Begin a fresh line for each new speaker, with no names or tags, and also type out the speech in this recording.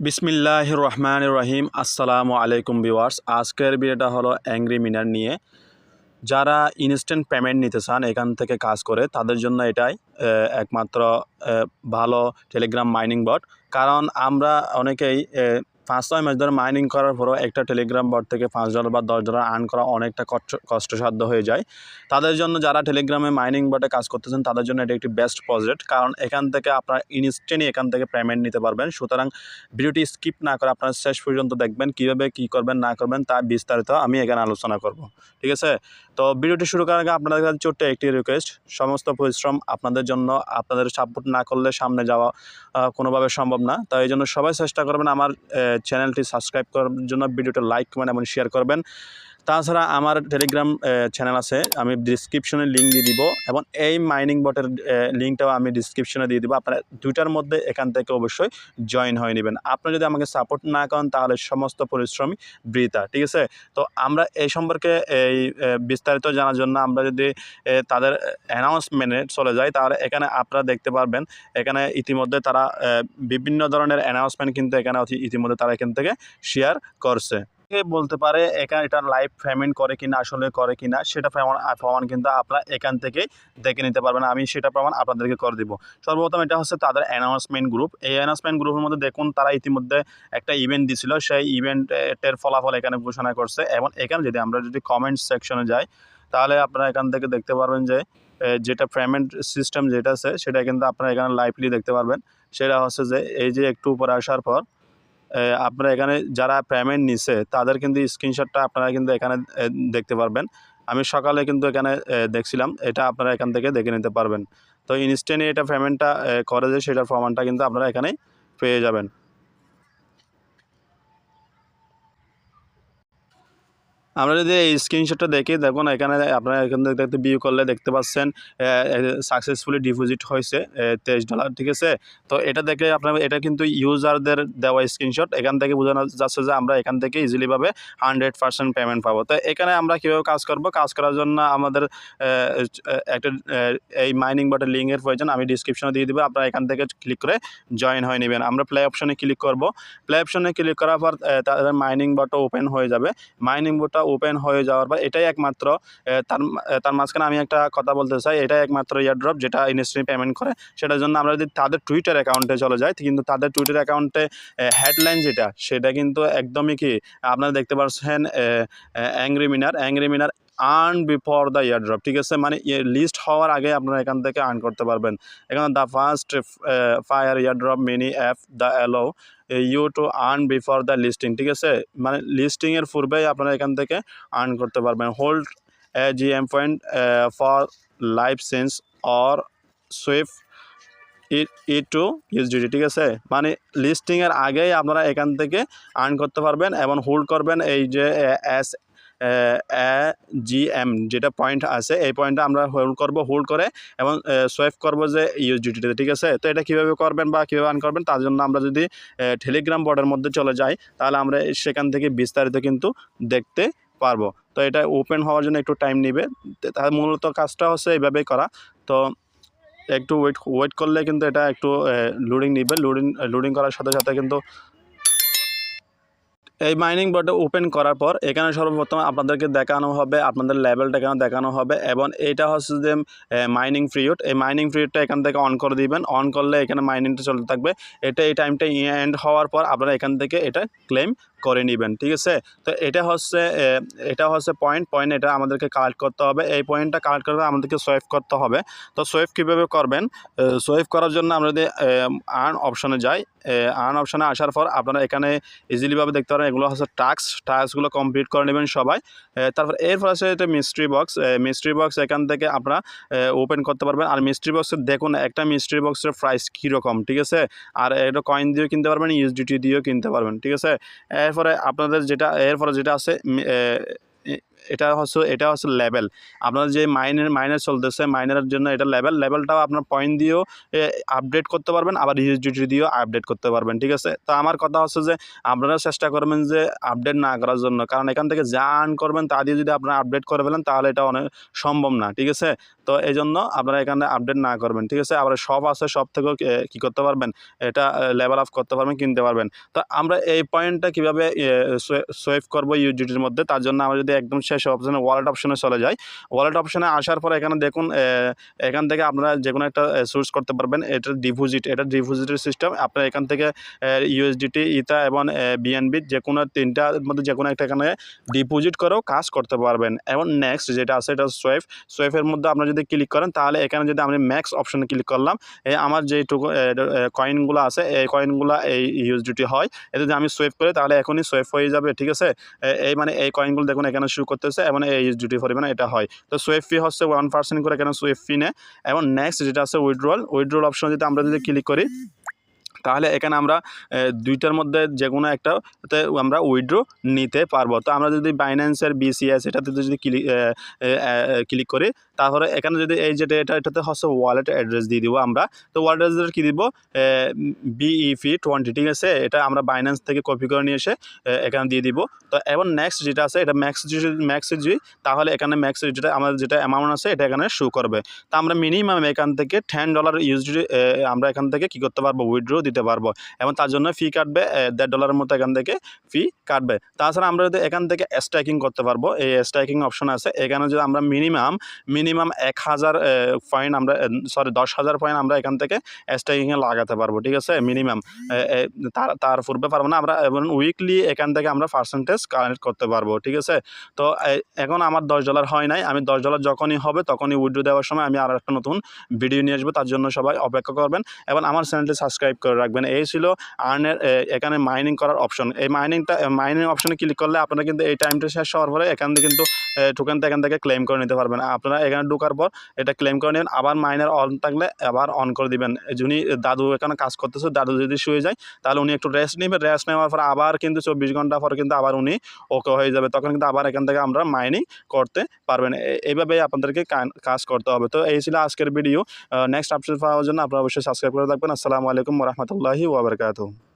বিসমিল্লাহির রহমানির রহিম। আসসালামু আলাইকুম ভিউয়ার্স। আজকের ভিডিওটা হলো অ্যাংরি মিনার নিয়ে। যারা ইনস্ট্যান্ট পেমেন্ট নিতে চান এখান থেকে কাজ করে তাদের জন্য এটাই একমাত্র ভালো টেলিগ্রাম মাইনিং বট। কারণ আমরা অনেকেই 5-6 মাস ধরে মাইনিং করার পরও একটা টেলিগ্রাম বট থেকে $5 বা $10 আর্ন করা অনেকটা কষ্টসাধ্য হয়ে যায়। তাদের জন্য যারা টেলিগ্রামে মাইনিং বটে কাজ করতেছেন তাদের জন্য এটা একটি বেস্ট প্রজেক্ট। কারণ এখান থেকে আপনারা ইনস্ট্যান্টলি এখান থেকে পেমেন্ট নিতে পারবেন। সুতরাং ভিডিওটি স্কিপ না করে আপনারা শেষ পর্যন্ত দেখবেন কীভাবে কী করবেন না করবেন তা বিস্তারিত আমি এখানে আলোচনা করব। ঠিক আছে? তো ভিডিওটি শুরু করার আগে আপনাদের কাছে ছোট্ট একটি রিকোয়েস্ট, সমস্ত পরিশ্রম আপনাদের জন্য, আপনাদের সাপোর্ট না করলে সামনে যাওয়া কোনোভাবে সম্ভব না। তো এই জন্য সবাই চেষ্টা করবেন আমার চ্যানেলটি সাবস্ক্রাইব করার জন্য, ভিডিওটা লাইক করবেন এবং শেয়ার করবেন। তাছাড়া আমার টেলিগ্রাম চ্যানেল আছে, আমি ডিসক্রিপশনে লিঙ্ক দিয়ে দিব এবং এই মাইনিং বটের লিঙ্কটাও আমি ডিসক্রিপশনে দিয়ে দিব। আপনারা দুইটার মধ্যে এখান থেকে অবশ্যই জয়েন হয়ে নেবেন। আপনারা যদি আমাকে সাপোর্ট না করেন তাহলে সমস্ত পরিশ্রমই বৃথা। ঠিক আছে? তো আমরা এই সম্পর্কে বিস্তারিত জানার জন্য আমরা যদি তাদের অ্যানাউন্সমেন্টে চলে যাই তাহলে এখানে আপনারা দেখতে পারবেন এখানে ইতিমধ্যে তারা বিভিন্ন ধরনের অ্যানাউন্সমেন্ট কিন্তু এখানে ইতিমধ্যে তারা এখান থেকে শেয়ার করছে। বলতে পারে এখানে এটা লাইভ পেমেন্ট করে কিনা, আসলে করে কিনা সেটা প্রমাণ কিন্তু আপনারা এখান থেকেই দেখে নিতে পারবেন। আমি সেটা প্রমাণ আপনাদেরকে করে দিব। সর্বপ্রথম এটা হচ্ছে তাদের অ্যানাউন্সমেন্ট গ্রুপ। এই অ্যানাউন্সমেন্ট গ্রুপের মধ্যে দেখুন তারা ইতিমধ্যে একটা ইভেন্ট দিছিল, সেই ইভেন্টের ফলাফল এখানে ঘোষণা করছে। এবং এখানে আমরা যদি কমেন্ট সেকশনে যাই তাহলে আপনারা এখান থেকে দেখতে পারবেন যে যেটা পেমেন্ট সিস্টেম যেটা আছে সেটা কিন্তু আপনারা এখানে লাইভলি দেখতে পারবেন। সেটা হচ্ছে যে এই যে একটু উপরে আসার পর আপনারা এখানে যারা পেমেন্ট নিছে তাদের কিন্তু স্ক্রিনশটটা আপনারা কিন্তু এখানে দেখতে পারবেন। আমি সকালে কিন্তু এখানে দেখছিলাম, এটা আপনারা এখান থেকে দেখে নিতে পারবেন। তো ইনস্ট্যান্টলি এটা পেমেন্টটা করে যে সেটার প্রমাণটা কিন্তু আপনারা এখানেই পেয়ে যাবেন। আমরা যদি এই স্ক্রিনশটটা দেখি, দেখুন এখানে আপনারা এখান থেকে ভিউ করলে দেখতে পাচ্ছেন সাকসেসফুলি ডিপোজিট হয়েছে $23। ঠিক আছে? তো এটা দেখে আপনারা, এটা কিন্তু ইউজারদের দেওয়া স্ক্রিনশট। এখান থেকে বোঝানো যাচ্ছে যে আমরা এখান থেকে ইজিলিভাবে 100% পেমেন্ট পাবো। তো এখানে আমরা কীভাবে কাজ করব? কাজ করার জন্য আমাদের একটা এই মাইনিং বটের লিঙ্কের প্রয়োজন, আমি ডিসক্রিপশনে দিয়ে দেবো। আপনারা এখান থেকে ক্লিক করে জয়েন হয়ে নেবেন। আমরা প্লে অপশনে ক্লিক করব। প্লে অপশনে ক্লিক করার পর তাদের মাইনিং বটটা ওপেন হয়ে যাবে। মাইনিং বোটটা ওপেন হয়ে যাওয়ার পর এটাই একমাত্র তার মাঝখানে আমি একটা কথা বলতে চাই, এটাই একমাত্র এয়ারড্রপ যেটা ইনস্ট্যান্ট পেমেন্ট করে। সেটার জন্য আমরা যদি তাদের টুইটার অ্যাকাউন্টে চলে যাই, কিন্তু তাদের টুইটার অ্যাকাউন্টে হেডলাইন সেটা কিন্তু একদমই কি আপনারা দেখতে পাচ্ছেন, angry Minar earn before the airdrop. ঠিক আছে? মানে লিস্ট হওয়ার আগে আপনারা এখান থেকে আর্ন করতে পারবেন। এখানে the first fire airdrop mini app the allow you to earn before the listing. ঠিক আছে? মানে লিস্টিংয়ের পূর্বেই আপনারা এখান থেকে আর্ন করতে পারবেন। Hold GM point for live sense or swift to USDT। ঠিক আছে? মানে লিস্টিংয়ের আগেই আপনারা এখান থেকে আর্ন করতে পারবেন এবং হোল্ড করবেন এই যে GM যেটা পয়েন্ট আছে, এই পয়েন্টটা আমরা হোল্ড করে এবং সোয়াইপ করবো যে USDT। ঠিক আছে? তো এটা কীভাবে করবেন বা কীভাবে আর্ন করবেন তার জন্য আমরা যদি টেলিগ্রাম বটের মধ্যে চলে যাই তাহলে আমরা সেখান থেকে বিস্তারিত কিন্তু দেখতে পারবো। তো এটা ওপেন হওয়ার জন্য একটু টাইম নেবে। তার মূলত কাজটা হচ্ছে এইভাবেই করা। তো একটু ওয়েট করলে কিন্তু এটা একটু লোডিং নেবে। লোডিং করার সাথে সাথে কিন্তু এই মাইনিং বটে ওপেন করার পর এখানে সর্বপ্রথম আপনাদেরকে দেখানো হবে আপনাদের লেভেলটা এখানে দেখানো হবে এবং এটা হচ্ছে যে মাইনিং পিরিয়ড। এই মাইনিং পিরিয়ডটা এখান থেকে অন করে দিবেন। অন করলে এখানে মাইনিংটা চলতে থাকবে। এই টাইমটা এন্ড হওয়ার পর আপনারা এখান থেকে এটা ক্লেম করে নেবেন। ঠিক আছে? তো এটা হচ্ছে পয়েন্ট এটা আমাদেরকে কালেক্ট করতে হবে। এই পয়েন্টটা কালেক্ট করতে আমাদেরকে সোয়াইপ করতে হবে। তো সোয়াইপ কীভাবে করবেন? সোয়াইপ করার জন্য আমরা যদি আর্ন অপশনে যাই, আর্ন অপশনে আসার পর আপনারা এখানে ইজিলিভাবে দেখতে পারেন এগুলো হচ্ছে টাস্কগুলো কমপ্লিট করে নেবেন সবাই। তারপর এরপর আছে এটা মিস্ট্রি বক্স। এখান থেকে আপনারা ওপেন করতে পারবেন। আর মিস্ট্রি বক্সের দেখুন একটা মিস্ট্রি বক্সের প্রাইস কীরকম। ঠিক আছে? আর এটা কয়েন দিয়েও কিনতে পারবেন, USDT দিয়েও কিনতে পারবেন। ঠিক আছে? এরপরে যেটা আছে এটা হচ্ছে লেভেল। আপনার যে মাইনের চলতেছে, মাইনের জন্য এটা লেভেলটাও আপনার পয়েন্ট দিয়েও আপডেট করতে পারবেন, আবার ইউএসডিটি দিয়েও আপডেট করতে পারবেন, ঠিক আছে? তো আমার কথা হচ্ছে যে আপনারা চেষ্টা করবেন যে আপডেট না করার জন্য, কারণ এখান থেকে যা আর্ন করবেন তা দিয়ে যদি আপনারা আপডেট করে ফেলেন তাহলে এটা অনেক সম্ভব না, ঠিক আছে? তো এই জন্য আপনারা এখানে আপডেট না করবেন, ঠিক আছে? আবার শপ আছে, শপ থেকেও কী করতে পারবেন, এটা লেভেল আপ করতে পারবেন, কিনতে পারবেন। তো আমরা এই পয়েন্টটা কীভাবে সোয়েভ করবো ইউএসডিটির মধ্যে, তার জন্য আমরা যদি একদম শেষ অপশানে ওয়ালেট অপশানে চলে যাই, ওয়ালেট অপশানে আসার পর এখানে দেখুন এখান থেকে আপনারা যে কোনো একটা চুজ করতে পারবেন। এটা ডিপোজিটের সিস্টেম। আপনারা এখান থেকে ইউএসডিটি, ইথা এবং বিএনবি যে কোনো তিনটার মধ্যে যে কোনো একটা এখানে ডিপোজিট করেও কাজ করতে পারবেন। এবং নেক্সট যেটা আছে এটা সোয়েফের মধ্যে আপনারা যদি ক্লিক করেন, তাহলে এখানে যদি আমি ম্যাক্স অপশানে ক্লিক করলাম, আমার যেটুকু কয়েনগুলো আছে এই কয়েনগুলো এই ইউএসডিটি হয়। এটা যদি আমি সোয়েভ করি তাহলে এখনই সোয়েভ হয়ে যাবে, ঠিক আছে? এই কয়েনগুলো দেখুন এখানে শো করতেছে এবং এই ইউএসডিটি পরিমাণে এটা হয়। তো সোয়েভ ফি হচ্ছে 1% করে এখানে সোয়েভ ফি নেয়। এবং নেক্সট যেটা আছে উইথড্রল অপশন যদি ক্লিক করি, তাহলে এখানে আমরা দুইটার মধ্যে যে কোনো একটাতে আমরা উইথড্র নিতে পারবো। তো আমরা যদি বাইন্যান্সের বিসিএস এটাতে যদি ক্লিক করি, তারপরে এখানে যদি এই যেটা এটাতে হচ্ছে ওয়ালেট অ্যাড্রেস দিয়ে দিব আমরা। তো ওয়ালেট অ্যাড্রেস কী দিব, BEP20, ঠিক আছে? এটা আমরা বাইন্যান্স থেকে কপি করে নিয়ে এসে এখানে দিয়ে দিব। তো এবং নেক্সট যেটা আছে এটা ম্যাক্স তাহলে এখানে ম্যাক্স যেটা আমাদের যেটা অ্যামাউন্ট আছে এটা এখানে শো করবে। তো আমরা মিনিমাম এখান থেকে $10 ইউএসডি আমরা এখান থেকে কী করতে পারবো, উইথড্র দিতে পারবো। এবং তার জন্য ফি কাটবে $1.50 মতো এখান থেকে ফি কাটবে। তাছাড়া আমরা যদি এখান থেকে স্ট্যাকিং করতে পারবো, এই স্ট্যাকিং অপশন আছে। এখানে যদি আমরা মিনিমাম 1000 পয়েন্ট আমরা 10,000 পয়েন্ট আমরা এখান থেকে স্ট্যাকিংয়ে লাগাতে পারবো, ঠিক আছে? মিনিমাম তার পূর্বে পারবো না আমরা। এবং উইকলি এখান থেকে আমরা পার্সেন্টেজ কালেক্ট করতে পারবো, ঠিক আছে? তো এখন আমার $10 হয় নাই, আমি $10 যখনই হবে তখনই উইথড্র দেওয়ার সময় আমি আরও একটা নতুন ভিডিও নিয়ে আসবো। তার জন্য সবাই অপেক্ষা করবেন এবং আমার চ্যানেলটি সাবস্ক্রাইব করে রাখবেন। এই ছিল আর্নের এখানে মাইনিং করার অপশন। এই মাইনিং অপশনে ক্লিক করলে আপনারা কিন্তু এই টাইমটা শেষ হওয়ার পরে এখান থেকে কিন্তু টোকেনটা এখান থেকে ক্লেম করে নিতে পারবেন। আপনারা এখানে ঢোকার পর এটা ক্লেম করে নেবেন, আবার মাইনার অন থাকলে আবার অন করে দিবেন। যিনি দাদু এখানে কাজ করতেছে, দাদু যদি শুয়ে যায় তাহলে উনি একটু রেস্ট নেবেন। রেস্ট নেওয়ার পর আবার কিন্তু 24 ঘন্টা পর কিন্তু আবার উনি ওকে হয়ে যাবে। তখন কিন্তু আবার এখান থেকে আমরা মাইনিং করতে পারবেন। এইভাবেই আপনাদেরকে কাজ করতে হবে। তো এই ছিল আজকের ভিডিও। নেক্সট আপডেট পাওয়ার জন্য আপনারা অবশ্যই সাবস্ক্রাইব করে রাখবেন। আসসালামু আলাইকুম ওয়া রাহমাতুল্লাহি ওয়া বারাকাতুহু।